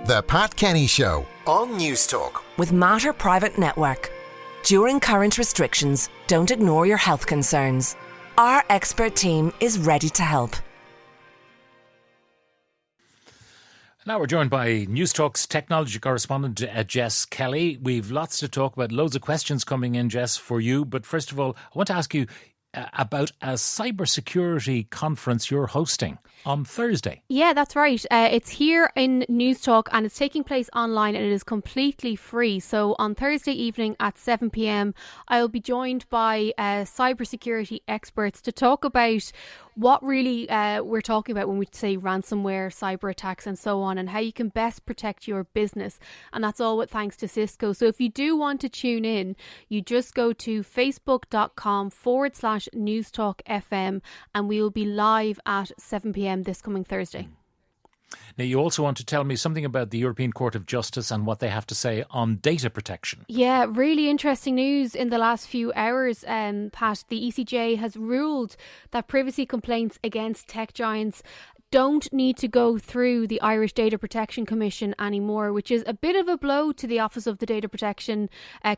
The Pat Kenny Show on News Talk. With Mater Private Network. During current restrictions, don't ignore your health concerns. Our expert team is ready to help. Now we're joined by News Talk's technology correspondent, Jess Kelly. We've lots to talk about, loads of questions coming in, Jess, for you. But first of all, I want to ask you about a cybersecurity conference you're hosting on Thursday. Yeah, that's right. It's here in News Talk and it's taking place online and it is completely free. So on Thursday evening at 7 p.m, I'll be joined by cybersecurity experts to talk about what really we're talking about when we say ransomware, cyber attacks and so on, and how you can best protect your business. And that's all with thanks to Cisco. So if you do want to tune in, you just go to facebook.com/News Talk FM and we will be live at 7 p.m. this coming Thursday. Now, you also want to tell me something about the European Court of Justice and what they have to say on data protection. Yeah, really interesting news in the last few hours, Pat. The ECJ has ruled that privacy complaints against tech giants don't need to go through the Irish Data Protection Commission anymore, which is a bit of a blow to the Office of the Data Protection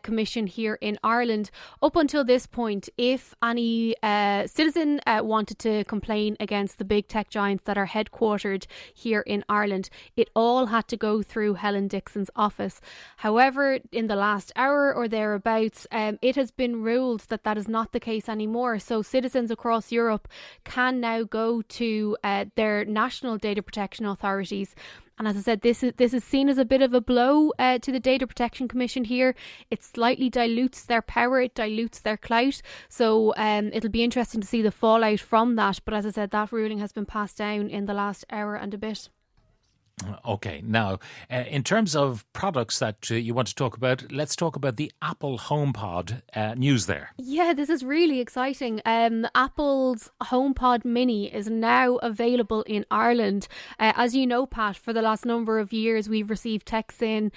Commission here in Ireland. Up until this point, if any citizen wanted to complain against the big tech giants that are headquartered here in Ireland, it all had to go through Helen Dixon's office. However, in the last hour or thereabouts, it has been ruled that that is not the case anymore. So citizens across Europe can now go to their national data protection authorities. And as I said, this is seen as a bit of a blow to the Data Protection Commission here. It slightly dilutes their power, it dilutes their clout. So it'll be interesting to see the fallout from that. But as I said, that ruling has been passed down in the last hour and a bit. Okay, now, in terms of products that you want to talk about, let's talk about the Apple HomePod news there. Yeah, this is really exciting. Apple's HomePod Mini is now available in Ireland. As you know, Pat, for the last number of years, we've received texts in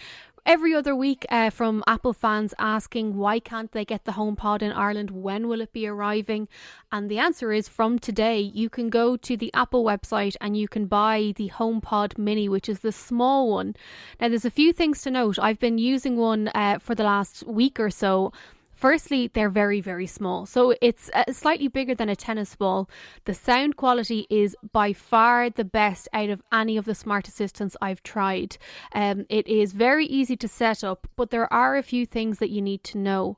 every other week from Apple fans asking why can't they get the HomePod in Ireland? When will it be arriving? And the answer is from today. You can go to the Apple website and you can buy the HomePod Mini, which is the small one. Now, there's a few things to note. I've been using one for the last week or so. Firstly, they're very, very small. So it's slightly bigger than a tennis ball. The sound quality is by far the best out of any of the smart assistants I've tried. It is very easy to set up, but there are a few things that you need to know.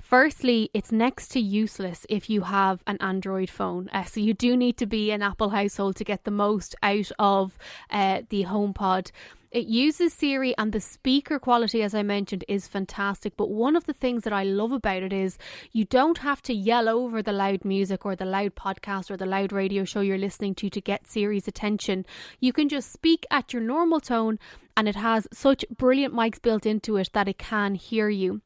Firstly, it's next to useless if you have an Android phone. So you do need to be an Apple household to get the most out of the HomePod. It uses Siri and the speaker quality, as I mentioned, is fantastic. But one of the things that I love about it is you don't have to yell over the loud music or the loud podcast or the loud radio show you're listening to get Siri's attention. You can just speak at your normal tone and it has such brilliant mics built into it that it can hear you.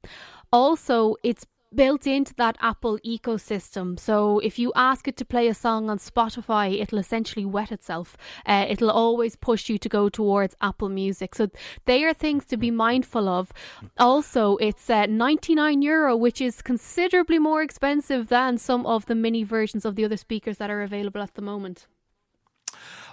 Also, it's built into that Apple ecosystem. So if you ask it to play a song on Spotify, it'll essentially wet itself. It'll always push you to go towards Apple Music. So they are things to be mindful of. Also, it's €99, which is considerably more expensive than some of the mini versions of the other speakers that are available at the moment.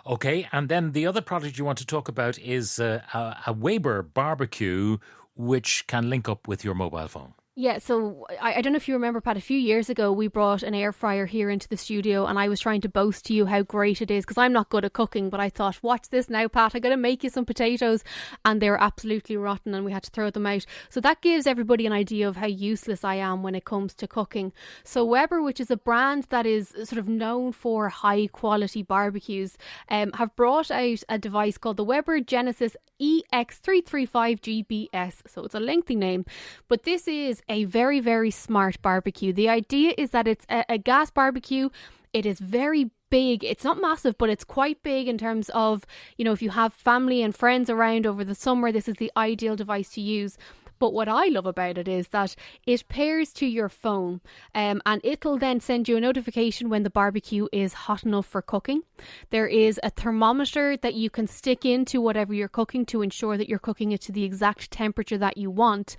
Okay, and then the other product you want to talk about is a Weber barbecue, which can link up with your mobile phone. Yeah, so I don't know if you remember, Pat, a few years ago we brought an air fryer here into the studio and I was trying to boast to you how great it is because I'm not good at cooking, but I thought, watch this now, Pat, I'm going to make you some potatoes, and they were absolutely rotten and we had to throw them out. So that gives everybody an idea of how useless I am when it comes to cooking. So Weber, which is a brand that is sort of known for high quality barbecues, have brought out a device called the Weber Genesis EX335GBS. So it's a lengthy name, but this is a very, very smart barbecue. The idea is that it's a gas barbecue. It is very big. It's not massive, but it's quite big in terms of, you know, if you have family and friends around over the summer, this is the ideal device to use. But what I love about it is that it pairs to your phone, and it'll then send you a notification when the barbecue is hot enough for cooking. There is a thermometer that you can stick into whatever you're cooking to ensure that you're cooking it to the exact temperature that you want.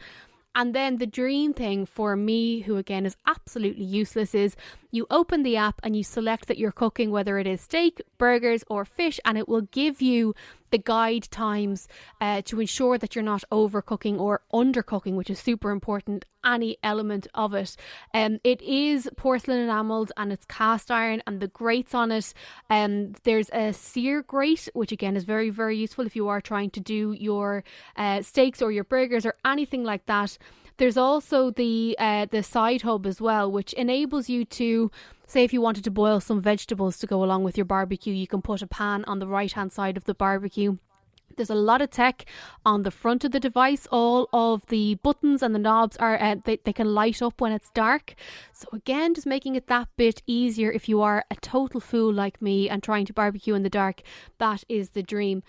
And then the dream thing for me, who again is absolutely useless, is you open the app and you select that you're cooking, whether it is steak, burgers or fish, and it will give you the guide times to ensure that you're not overcooking or undercooking, which is super important, any element of it. It is porcelain enamelled and it's cast iron, and the grates on it, there's a sear grate, which again is very, very useful if you are trying to do your steaks or your burgers or anything like that. There's also the side hub as well, which enables you to, say if you wanted to boil some vegetables to go along with your barbecue, you can put a pan on the right hand side of the barbecue. There's a lot of tech on the front of the device. All of the buttons and the knobs are they can light up when it's dark. So again, just making it that bit easier if you are a total fool like me and trying to barbecue in the dark. That is the dream.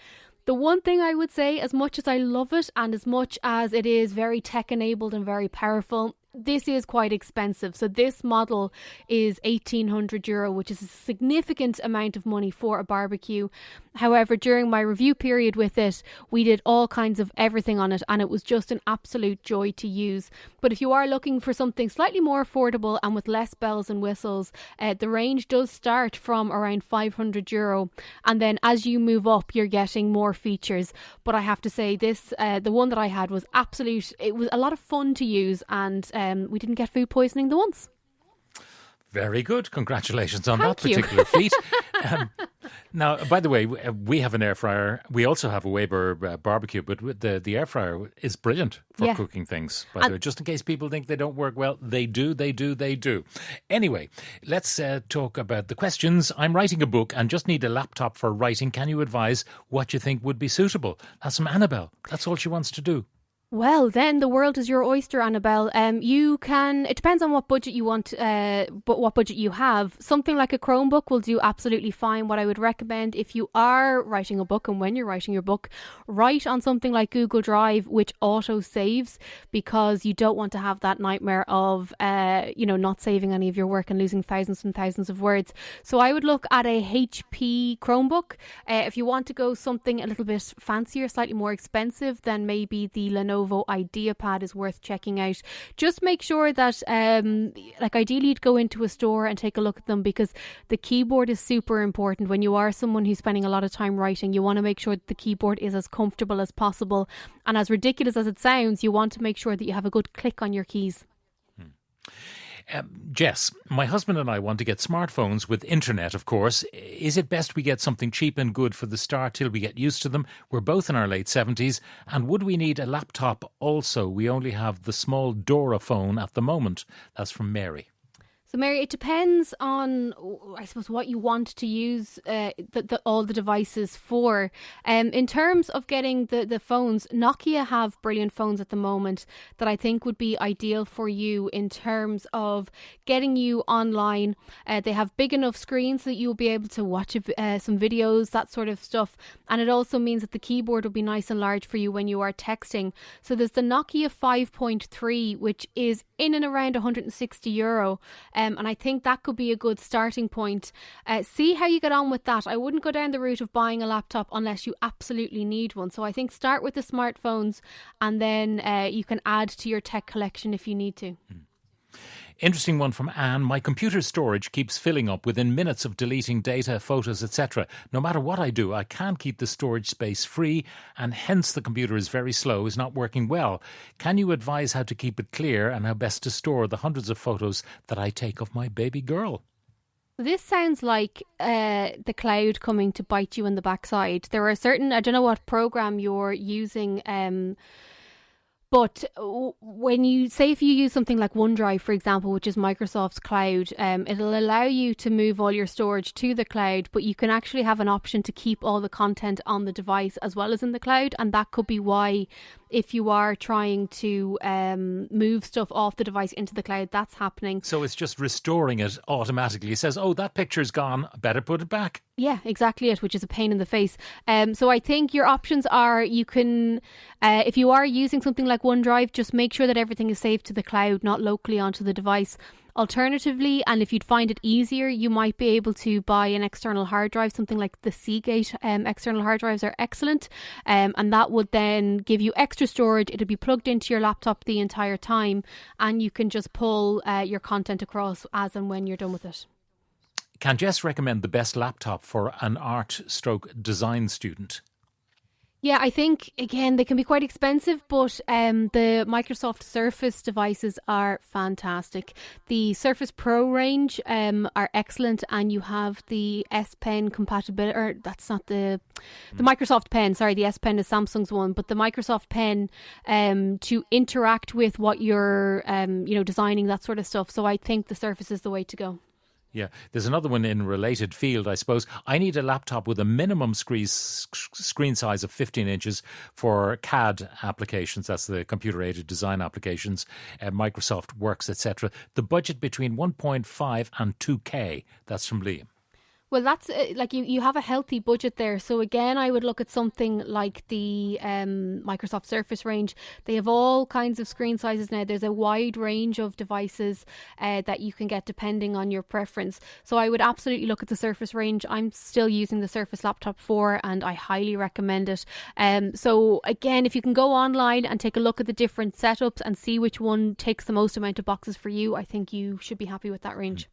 The one thing I would say, as much as I love it and as much as it is very tech enabled and very powerful, this is quite expensive. So this model is €1,800, which is a significant amount of money for a barbecue. However, during my review period with it, we did all kinds of everything on it, and it was just an absolute joy to use. But if you are looking for something slightly more affordable and with less bells and whistles, the range does start from around €500, and then as you move up, you're getting more features. But I have to say, this the one that I had was absolute. It was a lot of fun to use, and we didn't get food poisoning the once. Very good. Congratulations on Thank that you. particular feat. Now, by the way, we have an air fryer. We also have a Weber barbecue, but the air fryer is brilliant for cooking things. By the way, just in case people think they don't work well, they do. Anyway, let's talk about the questions. I'm writing a book and just need a laptop for writing. Can you advise what you think would be suitable? That's from Annabelle. That's all she wants to do. Well, then the world is your oyster, Annabelle. It depends on what budget you want, but what budget you have. Something like a Chromebook will do absolutely fine. What I would recommend, if you are writing a book and when you're writing your book, write on something like Google Drive, which auto saves, because you don't want to have that nightmare of, not saving any of your work and losing thousands and thousands of words. So I would look at a HP Chromebook. If you want to go something a little bit fancier, slightly more expensive, then maybe the Lenovo IdeaPad is worth checking out. Just make sure that ideally you'd go into a store and take a look at them, because the keyboard is super important. When you are someone who's spending a lot of time writing, you want to make sure that the keyboard is as comfortable as possible, and as ridiculous as it sounds, you want to make sure that you have a good click on your keys. Jess, my husband and I want to get smartphones with internet, of course. Is it best we get something cheap and good for the start till we get used to them? We're both in our late 70s. And would we need a laptop also? We only have the small Dora phone at the moment. That's from Mary. So, Mary, it depends on, I suppose, what you want to use all the devices for. In terms of getting the phones, Nokia have brilliant phones at the moment that I think would be ideal for you in terms of getting you online. They have big enough screens that you'll be able to watch some videos, that sort of stuff. And it also means that the keyboard will be nice and large for you when you are texting. So there's the Nokia 5.3, which is in and around €160. And I think that could be a good starting point. See how you get on with that. I wouldn't go down the route of buying a laptop unless you absolutely need one. So I think start with the smartphones, and then you can add to your tech collection if you need to. Interesting one from Anne. My computer storage keeps filling up within minutes of deleting data, photos, etc. No matter what I do, I can't keep the storage space free, and hence the computer is very slow, is not working well. Can you advise how to keep it clear and how best to store the hundreds of photos that I take of my baby girl? This sounds like the cloud coming to bite you in the backside. There are certain, I don't know what program you're using, but when you say, if you use something like OneDrive, for example, which is Microsoft's cloud, it'll allow you to move all your storage to the cloud, but you can actually have an option to keep all the content on the device as well as in the cloud. And that could be why, if you are trying to move stuff off the device into the cloud, that's happening. So it's just restoring it automatically. It says, oh, that picture's gone, better put it back. Yeah, exactly it, which is a pain in the face. So I think your options are, you can, if you are using something like OneDrive, just make sure that everything is saved to the cloud, not locally onto the device. Alternatively, and if you'd find it easier, you might be able to buy an external hard drive. Something like the Seagate external hard drives are excellent, and that would then give you extra storage. It'll be plugged into your laptop the entire time, and you can just pull your content across as and when you're done with it. Can Jess recommend the best laptop for an art/design student? Yeah, I think, again, they can be quite expensive, but the Microsoft Surface devices are fantastic. The Surface Pro range are excellent, and you have the S Pen compatibility, or that's not the Microsoft Pen, sorry, the S Pen is Samsung's one, but the Microsoft Pen to interact with what you're, designing, that sort of stuff. So I think the Surface is the way to go. Yeah, there's another one in related field, I suppose. I need a laptop with a minimum screen size of 15 inches for CAD applications. That's the computer-aided design applications, Microsoft Works, etc. The budget between 1.5 and 2K. That's from Liam. Well, that's you have a healthy budget there. So again, I would look at something like the Microsoft Surface range. They have all kinds of screen sizes now. There's a wide range of devices that you can get depending on your preference. So I would absolutely look at the Surface range. I'm still using the Surface Laptop 4 and I highly recommend it. So again, if you can go online and take a look at the different setups and see which one takes the most amount of boxes for you, I think you should be happy with that range.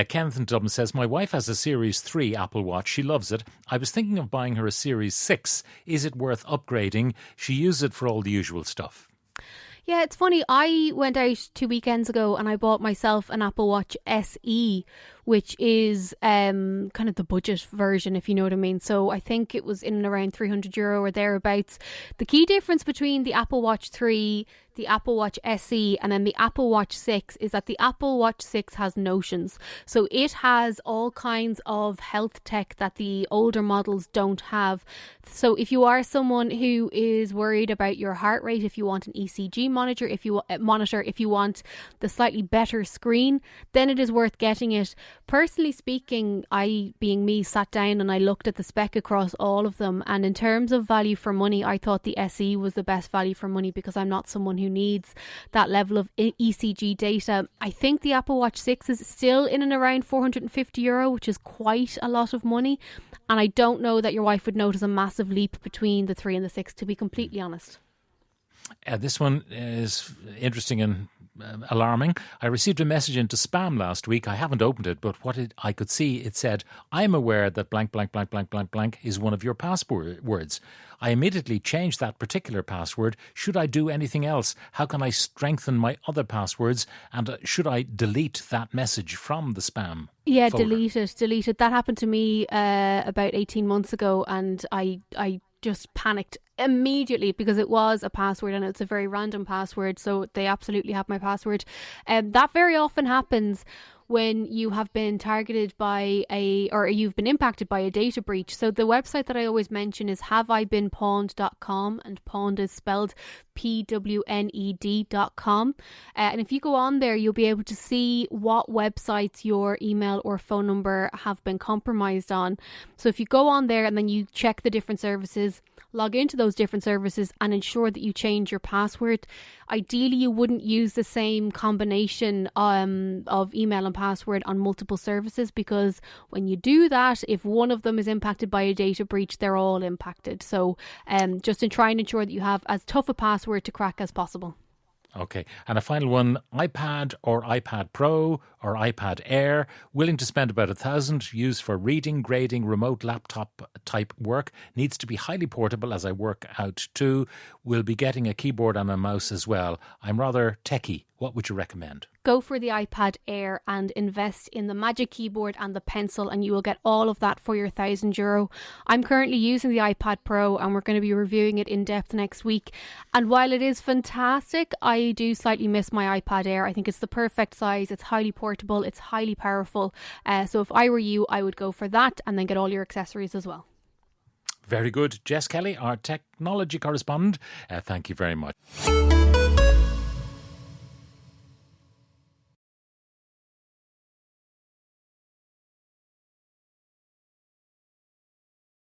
Kenneth in Dublin says, my wife has a Series 3 Apple Watch. She loves it. I was thinking of buying her a Series 6. Is it worth upgrading? She uses it for all the usual stuff. Yeah, it's funny. I went out 2 weekends ago and I bought myself an Apple Watch SE, which is kind of the budget version, if you know what I mean. So I think it was in and around €300 or thereabouts. The key difference between the Apple Watch 3, the Apple Watch SE and then the Apple Watch 6 is that the Apple Watch 6 has Notions. So it has all kinds of health tech that the older models don't have. So if you are someone who is worried about your heart rate, if you want an ECG monitor, if you want the slightly better screen, then it is worth getting it. Personally speaking, I, being me, sat down and I looked at the spec across all of them, and in terms of value for money, I thought the SE was the best value for money because I'm not someone who needs that level of ECG data. I think the Apple Watch 6 is still in and around €450, which is quite a lot of money, and I don't know that your wife would notice a massive leap between the 3 and the 6, to be completely honest. This one is interesting and alarming. I received a message into spam last week. I haven't opened it, but I could see it said, I'm aware that blank, blank, blank, blank, blank, blank is one of your passwords. I immediately changed that particular password. Should I do anything else? How can I strengthen my other passwords? And should I delete that message from the spam? Yeah, folder? delete it. That happened to me about 18 months ago, and I just panicked immediately because it was a password and it's a very random password, so they absolutely have my password. That very often happens when you have been targeted by or you've been impacted by a data breach. So the website that I always mention is haveibeenpawned.com, and pawned is spelled PWNED.com. And if you go on there, you'll be able to see what websites your email or phone number have been compromised on. So if you go on there and then you check the different services, log into those different services and ensure that you change your password. Ideally, you wouldn't use the same combination of email and password on multiple services, because when you do that, if one of them is impacted by a data breach, they're all impacted. So just to try and ensure that you have as tough a password to crack as possible. Okay, and a final one, iPad or iPad Pro or iPad Air, willing to spend about $1,000, used for reading, grading, remote laptop type work, needs to be highly portable as I work out too, will be getting a keyboard and a mouse as well. I'm rather techie. What would you recommend? Go for the iPad Air and invest in the Magic Keyboard and the pencil, and you will get all of that for your €1,000. I'm currently using the iPad Pro and we're going to be reviewing it in depth next week. And while it is fantastic, I do slightly miss my iPad Air. I think it's the perfect size. It's highly portable. It's highly powerful. So if I were you, I would go for that and then get all your accessories as well. Very good. Jess Kelly, our technology correspondent. Thank you very much.